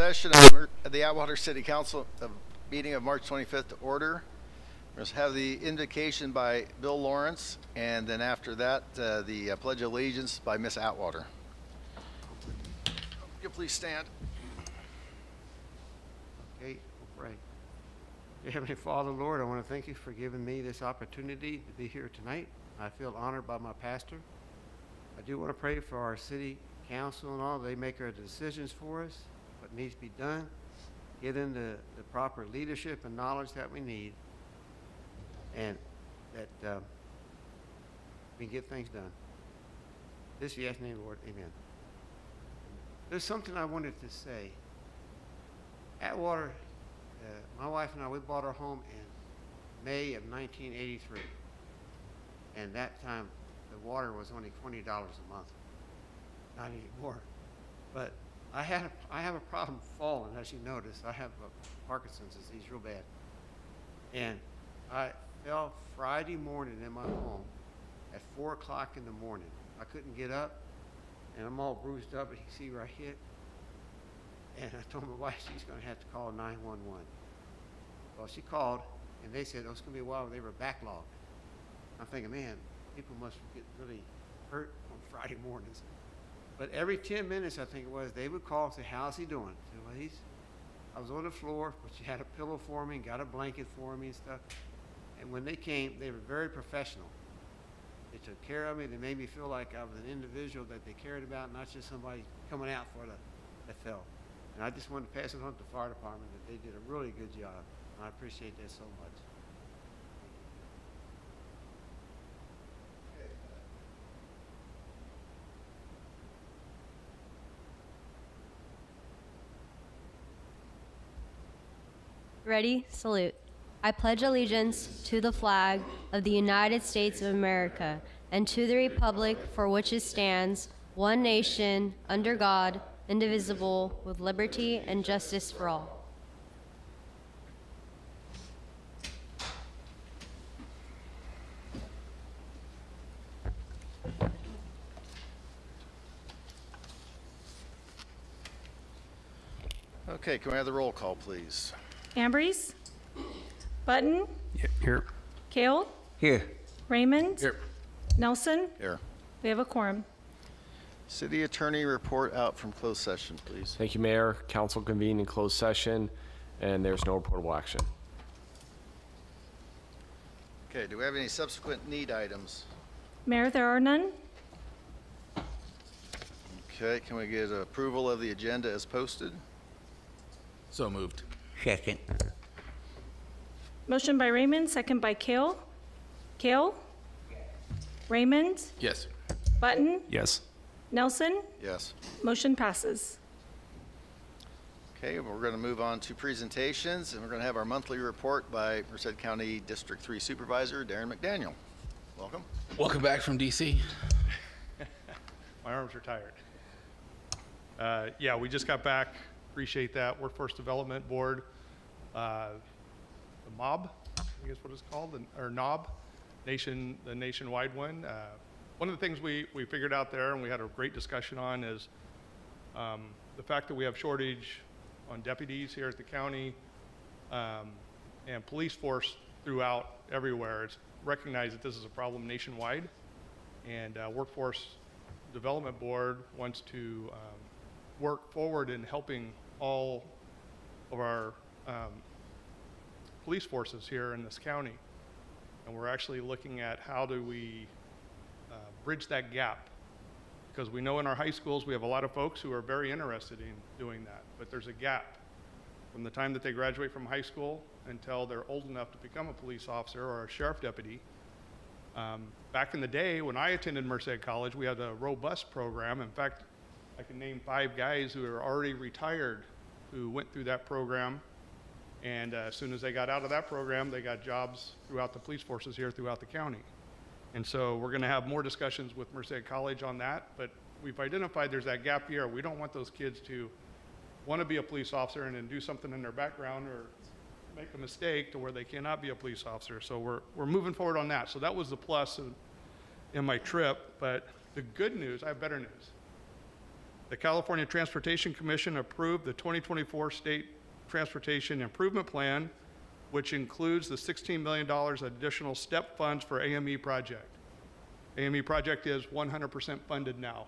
session of the Atwater City Council meeting of March 25th to order. We'll have the invocation by Bill Lawrence, and then after that, the Pledge of Allegiance by Miss Atwater. Would you please stand? Okay, we'll pray. Dear Heavenly Father, Lord, I want to thank you for giving me this opportunity to be here tonight. I feel honored by my pastor. I do want to pray for our city council and all. They make our decisions for us, what needs to be done, give them the proper leadership and knowledge that we need, and that we can get things done. This is yes name, Lord. Amen. There's something I wanted to say. Atwater, my wife and I, we bought our home in May of 1983. And that time, the water was only $20 a month. Not anymore. But I have a problem falling, as you notice. I have Parkinson's disease real bad. And I fell Friday morning in my home at 4 o'clock in the morning. I couldn't get up, and I'm all bruised up, and you see where I hit. And I told my wife she's going to have to call 911. Well, she called, and they said, oh, it's going to be a while. They were backlogged. I'm thinking, man, people must get really hurt on Friday mornings. But every 10 minutes, I think it was, they would call and say, how's he doing? I said, well, I was on the floor, but she had a pillow for me and got a blanket for me and stuff. And when they came, they were very professional. They took care of me. They made me feel like I was an individual that they cared about, not just somebody coming out for that fell. And I just wanted to pass it on to the fire department that they did a really good job. And I appreciate that so much. Ready? Salute. I pledge allegiance to the flag of the United States of America and to the republic for which it stands, one nation, under God, indivisible, with liberty and justice for all. Okay, can we have the roll call, please? Ambrose, Button, Here. Kale, Here. Raymond, Here. Nelson. Here. We have a quorum. City Attorney report out from closed session, please. Thank you, Mayor. Council convened in closed session, and there's no reportable action. Okay, do we have any subsequent need items? Mayor, there are none. Okay, can we get approval of the agenda as posted? So moved. Second. Motion by Raymond, second by Kale. Kale? Raymond? Yes. Button? Yes. Nelson? Yes. Motion passes. Okay, we're going to move on to presentations, and we're going to have our monthly report by Merced County District 3 Supervisor Darren McDaniel. Welcome. Welcome back from DC. My arms are tired. Yeah, we just got back. Appreciate that. Workforce Development Board, the MOB, I guess what it's called, or NOB, the nationwide one. One of the things we figured out there, and we had a great discussion on, is the fact that we have shortage on deputies here at the county and police force throughout everywhere. It's recognized that this is a problem nationwide, and Workforce Development Board wants to work forward in helping all of our police forces here in this county. And we're actually looking at how do we bridge that gap, because we know in our high schools we have a lot of folks who are very interested in doing that, but there's a gap from the time that they graduate from high school until they're old enough to become a police officer or a sheriff deputy. Back in the day when I attended Merced College, we had a robust program. In fact, I can name 5 guys who are already retired who went through that program, and as soon as they got out of that program, they got jobs throughout the police forces here throughout the county. And so we're going to have more discussions with Merced College on that, but we've identified there's that gap here. We don't want those kids to want to be a police officer and then do something in their background or make a mistake to where they cannot be a police officer. So we're moving forward on that. So that was the plus in my trip, but the good news, I have better news. The California Transportation Commission approved the 2024 State Transportation Improvement Plan, which includes the $16 million additional STEP funds for AME project. AME project is 100% funded now.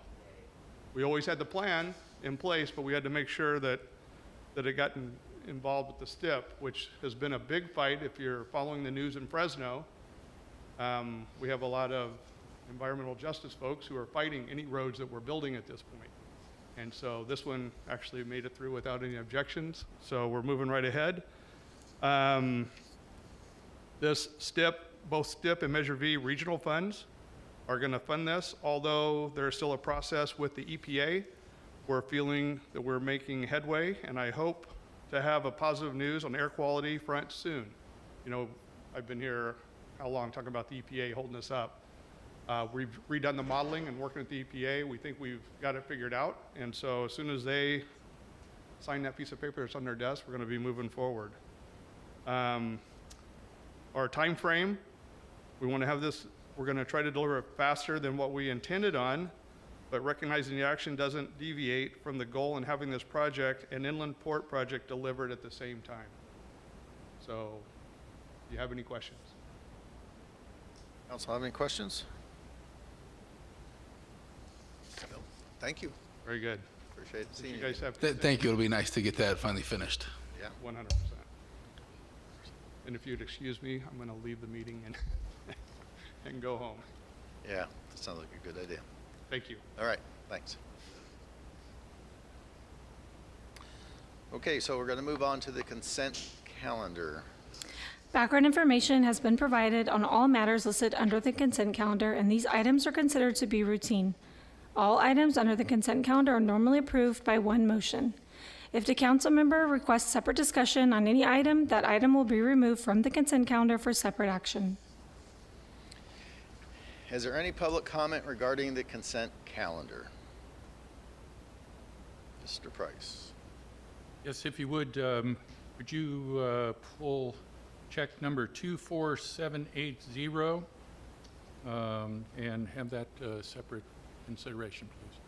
We always had the plan in place, but we had to make sure that it got involved with the STIP, which has been a big fight if you're following the news in Fresno. We have a lot of environmental justice folks who are fighting any roads that we're building at this point. And so this one actually made it through without any objections, so we're moving right ahead. This STIP, both STIP and Measure V regional funds are going to fund this, although there's still a process with the EPA. We're feeling that we're making headway, and I hope to have a positive news on air quality front soon. You know, I've been here how long talking about the EPA holding us up. We've redone the modeling and working with the EPA. We think we've got it figured out, and so as soon as they sign that piece of paper that's on their desk, we're going to be moving forward. Our time frame, we want to have this, we're going to try to deliver it faster than what we intended on, but recognizing the action doesn't deviate from the goal in having this project and inland port project delivered at the same time. So, do you have any questions? Council have any questions? No. Thank you. Very good. Appreciate seeing You you. guys have Thank you. It'll be nice to get that finally finished. Yeah. 100%. And if you'd excuse me, I'm going to leave the meeting and and go home. Yeah, that sounds like a good idea. Thank you. All right, thanks. Okay, so we're going to move on to the consent calendar. Background information has been provided on all matters listed under the consent calendar, and these items are considered to be routine. All items under the consent calendar are normally approved by one motion. If the council member requests separate discussion on any item, that item will be removed from the consent calendar for separate action. Is there any public comment regarding the consent calendar? Mr. Price. Yes, if you would you pull check number 24780 and have that separate consideration, please?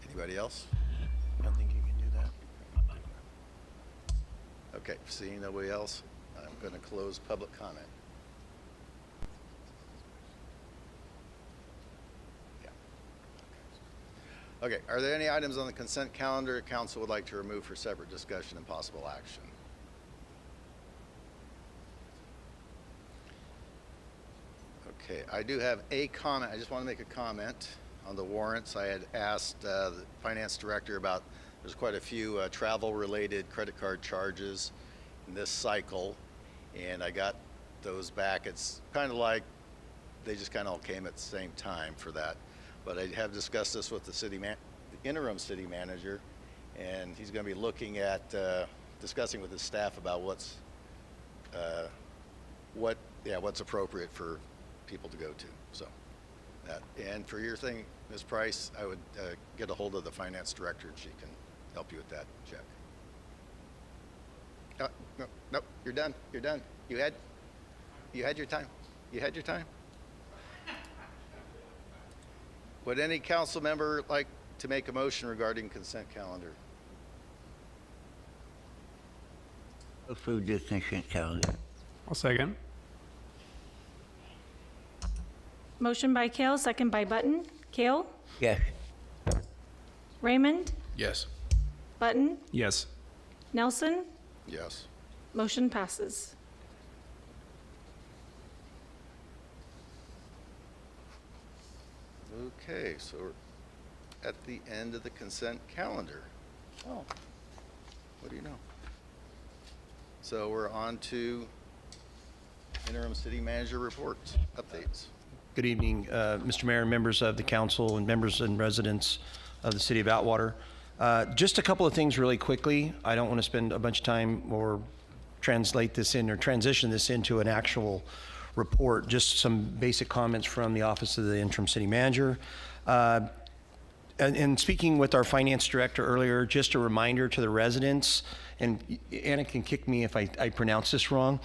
Anybody else? I don't think you can do that. Okay, seeing nobody else, I'm going to close public comment. Yeah. Okay, are there any items on the consent calendar council would like to remove for separate discussion and possible action? Okay, I do have a comment. I just want to make a comment on the warrants. I had asked the finance director about, there's quite a few travel-related credit card charges in this cycle, and I got those back. It's kind of like they just kind of all came at the same time for that. But I have discussed this with the interim city manager, and he's going to be looking at discussing with his staff about what's appropriate for people to go to. So that, and for your thing, Ms. Price, I would get a hold of the finance director and she can help you with that check. No, you're done. You're done. You had your time. You had your time. Would any council member like to make a motion regarding consent calendar? Approve the consent calendar. I'll second. Motion by Kale, second by Button. Kale? Yes. Raymond? Yes. Button? Yes. Nelson? Yes. Motion passes. Okay, so we're at the end of the consent calendar. Oh, what do you know? So we're on to interim city manager reports, updates. Good evening, Mr. Mayor, members of the council, and members and residents of the city of Atwater. Just a couple of things really quickly. I don't want to spend a bunch of time or translate this in or transition this into an actual report. Just some basic comments from the office of the interim city manager. in speaking with our finance director earlier, just a reminder to the residents, and Anna can kick me if I pronounce this wrong,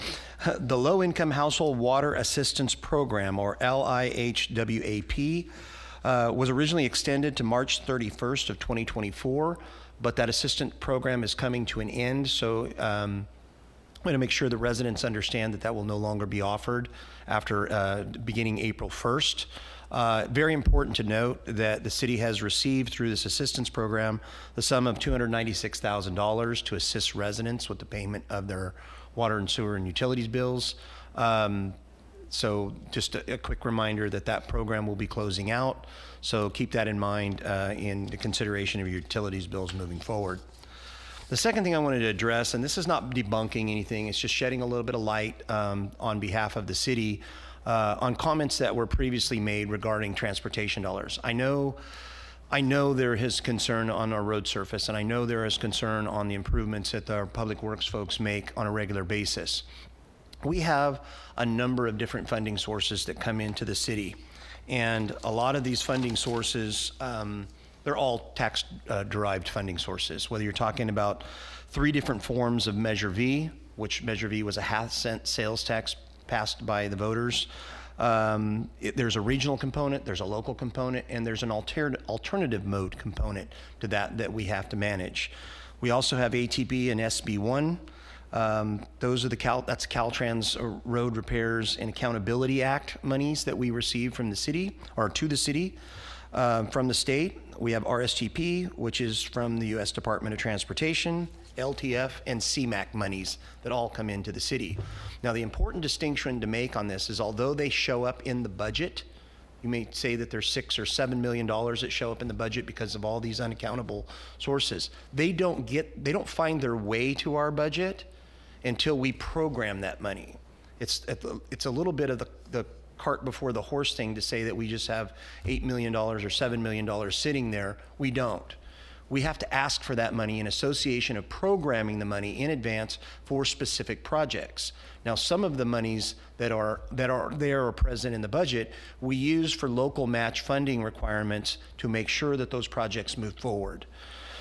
the Low Income Household Water Assistance Program, or LIHWAP, was originally extended to March 31st of 2024, but that assistance program is coming to an end, so I'm going to make sure the residents understand that that will no longer be offered after beginning April 1st. Very important to note that the city has received through this assistance program the sum of $296,000 to assist residents with the payment of their water and sewer and utilities bills. So just a quick reminder that that program will be closing out. So keep that in mind in the consideration of your utilities bills moving forward. The second thing I wanted to address, and this is not debunking anything, it's just shedding a little bit of light on behalf of the city on comments that were previously made regarding transportation dollars. I know there is concern on our road surface, and I know there is concern on the improvements that our public works folks make on a regular basis. We have a number of different funding sources that come into the city, and a lot of these funding sources, they're all tax-derived funding sources, whether you're talking about 3 different forms of Measure V, which Measure V was a half-cent sales tax passed by the voters. There's a regional component, there's a local component, and there's an alternative mode component to that we have to manage. We also have ATP and SB1. Those are that's Caltrans Road Repairs and Accountability Act monies that we receive from the city, or to the city from the state. We have RSTP, which is from the U.S. Department of Transportation, LTF, and CMAQ monies that all come into the city. Now, the important distinction to make on this is although they show up in the budget, you may say that there's $6 or $7 million that show up in the budget because of all these unaccountable sources. They don't find their way to our budget until we program that money. It's a little bit of the cart before the horse thing to say that we just have $8 million or $7 million sitting there. We don't. We have to ask for that money in association of programming the money in advance for specific projects. Now, some of the monies that are there or present in the budget, we use for local match funding requirements to make sure that those projects move forward.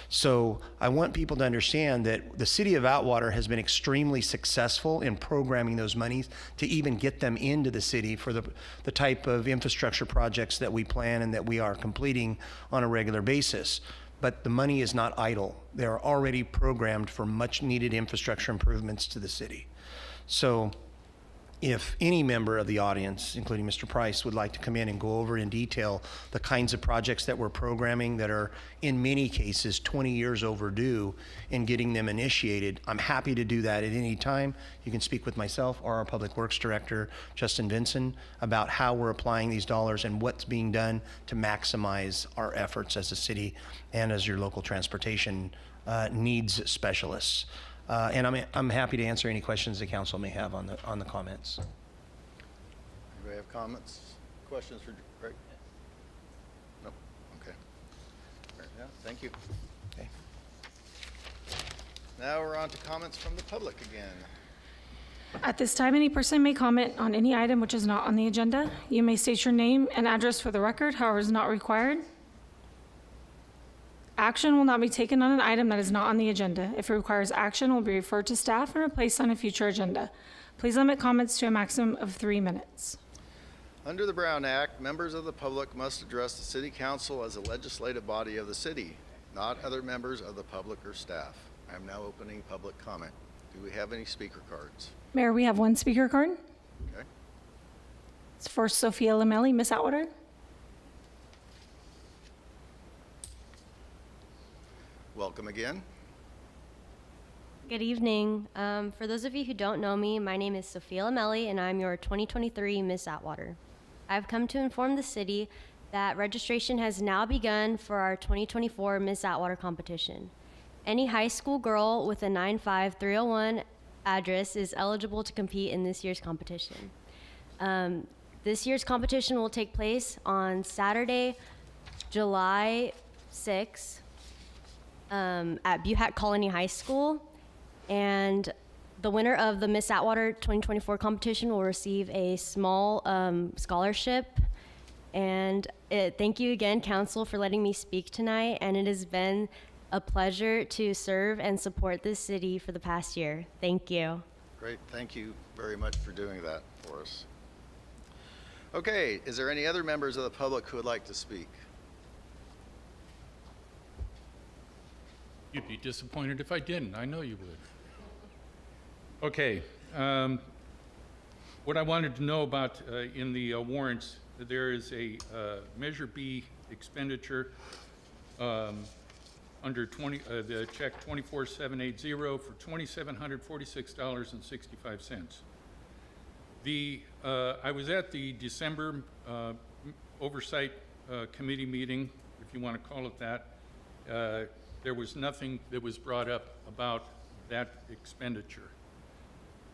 So I want people to understand that the city of Atwater has been extremely successful in programming those monies to even get them into the city for the type of infrastructure projects that we plan and that we are completing on a regular basis. But the money is not idle. They're already programmed for much needed infrastructure improvements to the city. So if any member of the audience, including Mr. Price, would like to come in and go over in detail the kinds of projects that we're programming that are in many cases 20 years overdue in getting them initiated, I'm happy to do that at any time. You can speak with myself or our Public Works Director, Justin Vinson, about how we're applying these dollars and what's being done to maximize our efforts as a city and as your local transportation needs specialists. And I'm happy to answer any questions the council may have on the comments. Anybody have comments, questions for Greg? No? Okay. All right, yeah, thank you. Okay. Now we're on to comments from the public again. At this time, any person may comment on any item which is not on the agenda. You may state your name and address for the record, however, is not required. Action will not be taken on an item that is not on the agenda. If it requires action, it will be referred to staff and replaced on a future agenda. Please limit comments to a maximum of 3 minutes. Under the Brown Act, members of the public must address the city council as a legislative body of the city, not other members of the public or staff. I am now opening public comment. Do we have any speaker cards? Mayor, we have 1 speaker card. Okay. It's for Sophia Lamelli. Miss Atwater? Welcome again. Good evening. For those of you who don't know me, my name is Sophia Lamelli, and I'm your 2023 Miss Atwater. I've come to inform the city that registration has now begun for our 2024 Miss Atwater competition. Any high school girl with a 95301 address is eligible to compete in this year's competition. This year's competition will take place on Saturday, July 6th, at Buhat Colony High School, and the winner of the Miss Atwater 2024 competition will receive a small scholarship, and Thank you again, Council, for letting me speak tonight, and it has been a pleasure to serve and support this city for the past year. Thank you. Great, thank you very much for doing that for us. Okay, is there any other members of the public who would like to speak? You'd be disappointed if I didn't. I know you would. Okay. What I wanted to know about in the warrants, there is a Measure B expenditure under the check 24780 for $2,746.65. I was at the December Oversight Committee meeting, if you want to call it that. There was nothing that was brought up about that expenditure.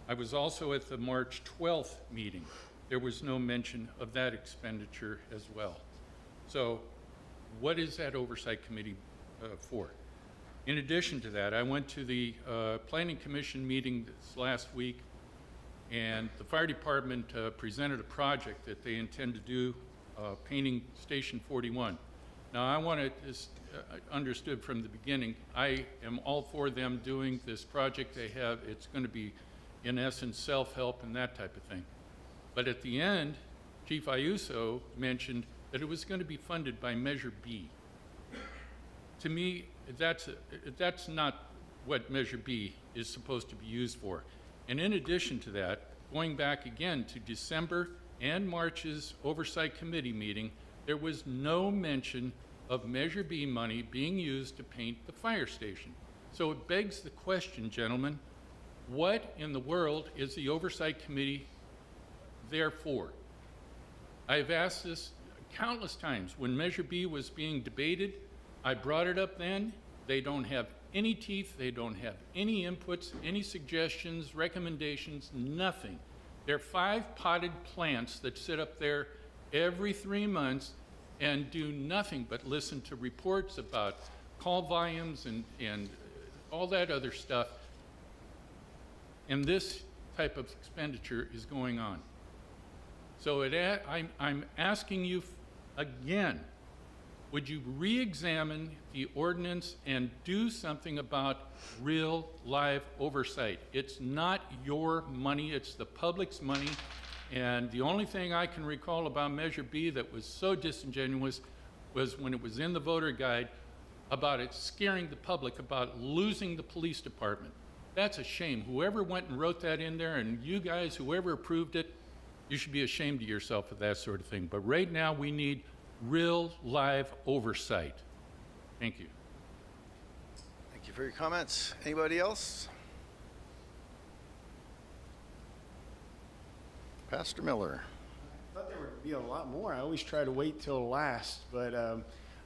I was also at the March 12th meeting. There was no mention of that expenditure as well. So what is that Oversight Committee for? In addition to that, I went to the Planning Commission meeting this last week, and the fire department presented a project that they intend to do, painting Station 41. Now, I want to understood from the beginning, I am all for them doing this project they have. It's going to be, in essence, self-help and that type of thing. But at the end, Chief Ayuso mentioned that it was going to be funded by Measure B. To me, that's not what Measure B is supposed to be used for. And in addition to that, going back again to December and March's Oversight Committee meeting, there was no mention of Measure B money being used to paint the fire station. So it begs the question, gentlemen, what in the world is the Oversight Committee there for? I've asked this countless times. When Measure B was being debated, I brought it up then. They don't have any teeth. They don't have any inputs, any suggestions, recommendations, nothing. They're 5 potted plants that sit up there every 3 months and do nothing but listen to reports about call volumes and all that other stuff. And this type of expenditure is going on. So I'm asking you again, would you re-examine the ordinance and do something about real live oversight? It's not your money, it's the public's money. And the only thing I can recall about Measure B that was so disingenuous was when it was in the voter guide about it scaring the public about losing the police department. That's a shame. Whoever went and wrote that in there, and you guys, whoever approved it, you should be ashamed of yourself for that sort of thing. But right now, we need real live oversight. Thank you. Thank you for your comments. Anybody else? Pastor Miller. I thought there would be a lot more. I always try to wait till last, but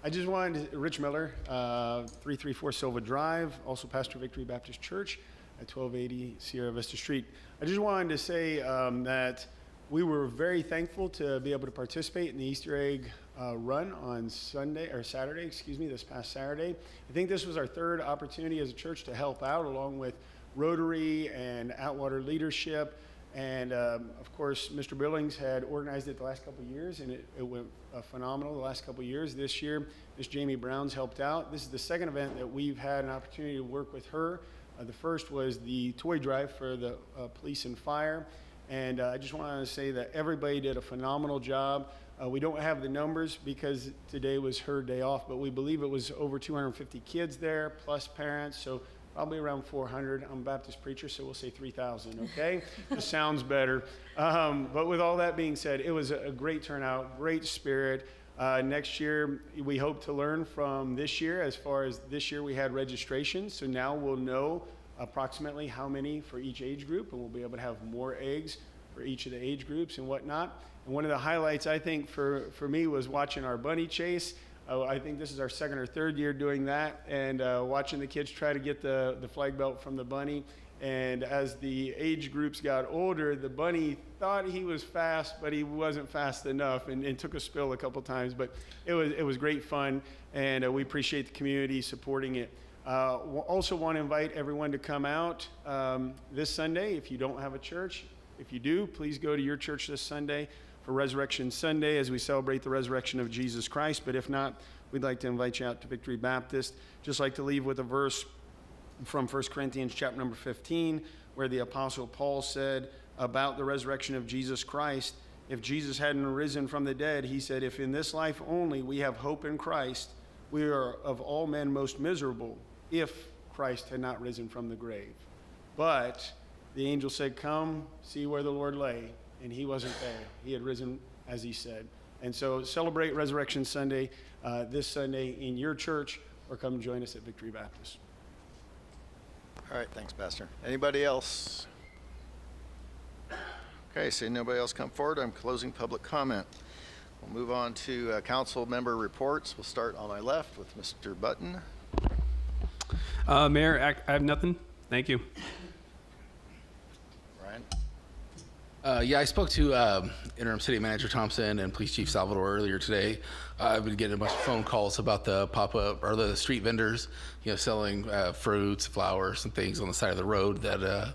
I just wanted to, Rich Miller, 334 Silva Drive, also pastor Victory Baptist Church at 1280 Sierra Vista Street. I just wanted to say that we were very thankful to be able to participate in the Easter egg run on Saturday, this past Saturday. I think this was our 3rd opportunity as a church to help out, along with Rotary and Atwater leadership. And of course, Mr. Billings had organized it the last couple of years, and it went phenomenal the last couple of years. This year, Ms. Jamie Brown's helped out. This is the 2nd event that we've had an opportunity to work with her. The first was the toy drive for the police and fire. And I just wanted to say that everybody did a phenomenal job. We don't have the numbers because today was her day off, but we believe it was over 250 kids there, plus parents. So probably around 400. I'm a Baptist preacher, so we'll say 3,000, okay? It sounds better. But with all that being said, it was a great turnout, great spirit. Next year, we hope to learn from this year. As far as this year, we had registration, so now we'll know approximately how many for each age group, and we'll be able to have more eggs for each of the age groups and whatnot. And one of the highlights, I think, for me was watching our bunny chase. I think this is our 2nd or 3rd year doing that, and watching the kids try to get the flag belt from the bunny. And as the age groups got older, the bunny thought he was fast, but he wasn't fast enough, and took a spill a couple times. But it was great fun, and we appreciate the community supporting it. Also want to invite everyone to come out this Sunday if you don't have a church. If you do, please go to your church this Sunday for Resurrection Sunday as we celebrate the resurrection of Jesus Christ. But if not, we'd like to invite you out to Victory Baptist. Just like to leave with a verse from 1 Corinthians chapter number 15, where the Apostle Paul said about the resurrection of Jesus Christ, if Jesus hadn't risen from the dead, he said, if in this life only we have hope in Christ, we are of all men most miserable if Christ had not risen from the grave. But the angel said, come, see where the Lord lay. And he wasn't there. He had risen as he said. And so celebrate Resurrection Sunday this Sunday in your church, or come join us at Victory Baptist. All right, thanks, Pastor. Anybody else? Okay, seeing nobody else come forward, I'm closing public comment. We'll move on to council member reports. We'll start on my left with Mr. Button. Mayor, I have nothing. Thank you. Ryan? Yeah, I spoke to Interim City Manager Thompson and Police Chief Salvador earlier today. I've been getting a bunch of phone calls about the pop-up or the street vendors, selling fruits, flowers, and things on the side of the road that,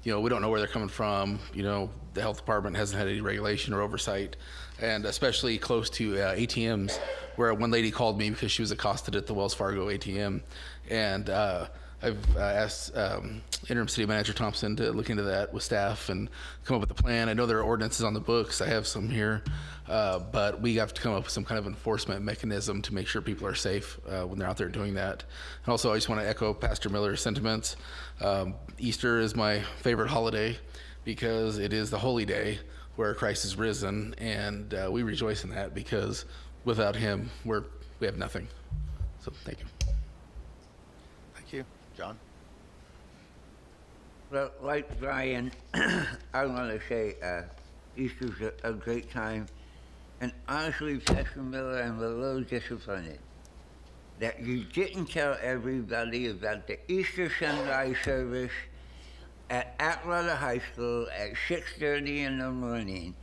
we don't know where they're coming from. The health department hasn't had any regulation or oversight, and especially close to ATMs, where one lady called me because she was accosted at the Wells Fargo ATM, and I've asked Interim City Manager Thompson to look into that with staff and come up with a plan. I know there are ordinances on the books. I have some here, but we have to come up with some kind of enforcement mechanism to make sure people are safe when they're out there doing that. And also, I just want to echo Pastor Miller's sentiments. Easter is my favorite holiday because it is the holy day where Christ is risen, and we rejoice in that because without him, we have nothing. So thank you. Thank you. John? Well, like Brian, I want to say Easter's a great time. And honestly, Pastor Miller, I'm a little disappointed that you didn't tell everybody about the Easter sunrise service at Atwater High School at 6:30 in the morning.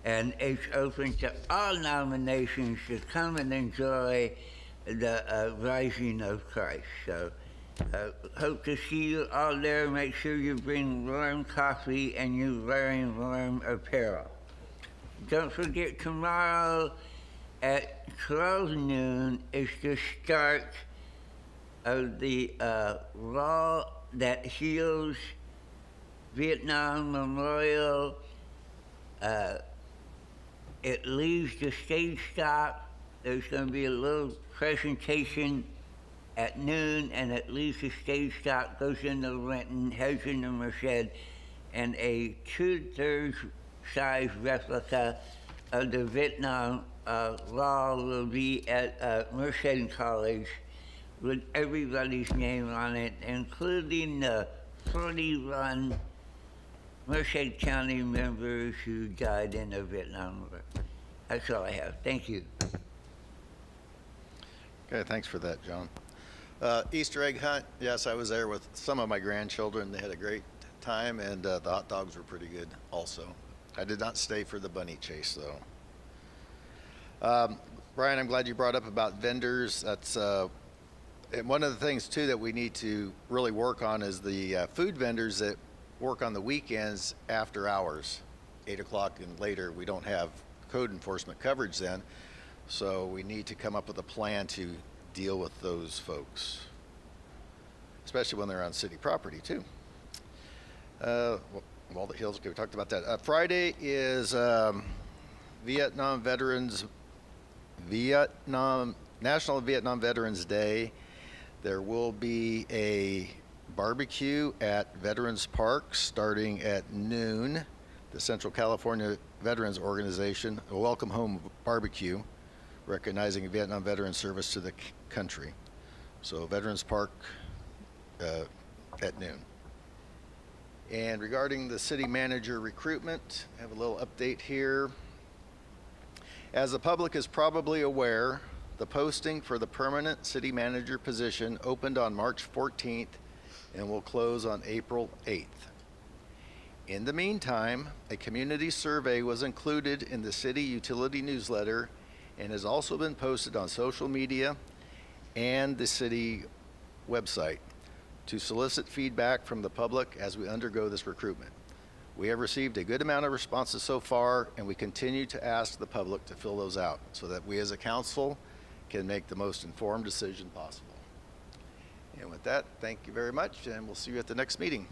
And it's open to all nominations to come and enjoy the rising of Christ. So hope to see you all there. Make sure you bring warm coffee and you're wearing warm apparel. Don't forget, tomorrow at 12 noon is the start of the Law That Heals Vietnam Memorial. It leaves the stage stop. There's going to be a little presentation at noon, and it leaves the stage stop, goes into Renton, heads into Merced, and a 2/3 size replica of the Vietnam Law will be at Merced College with everybody's name on it, including the 41 Merced County members who died in the Vietnam War. That's all I have. Thank you. Okay, thanks for that, John. Easter egg hunt, yes, I was there with some of my grandchildren. They had a great time, and the hot dogs were pretty good also. I did not stay for the bunny chase, though. Brian, I'm glad you brought up about vendors. That's and one of the things, too, that we need to really work on is the food vendors that work on the weekends after hours, 8 o'clock and later. We don't have code enforcement coverage then, so we need to come up with a plan to deal with those folks, especially when they're on city property too. Walnut Hills, okay, we talked about that. Friday is National Vietnam Veterans Day. There will be a barbecue at Veterans Park starting at noon. The Central California Veterans Organization, a welcome home barbecue, recognizing Vietnam veteran service to the country. So Veterans Park at noon. And regarding the city manager recruitment, I have a little update here. As the public is probably aware, the posting for the permanent city manager position opened on March 14th and will close on April 8th. In the meantime, a community survey was included in the city utility newsletter and has also been posted on social media and the city website to solicit feedback from the public as we undergo this recruitment. We have received a good amount of responses so far, and we continue to ask the public to fill those out so that we as a council can make the most informed decision possible. And with that, thank you very much, and we'll see you at the next meeting.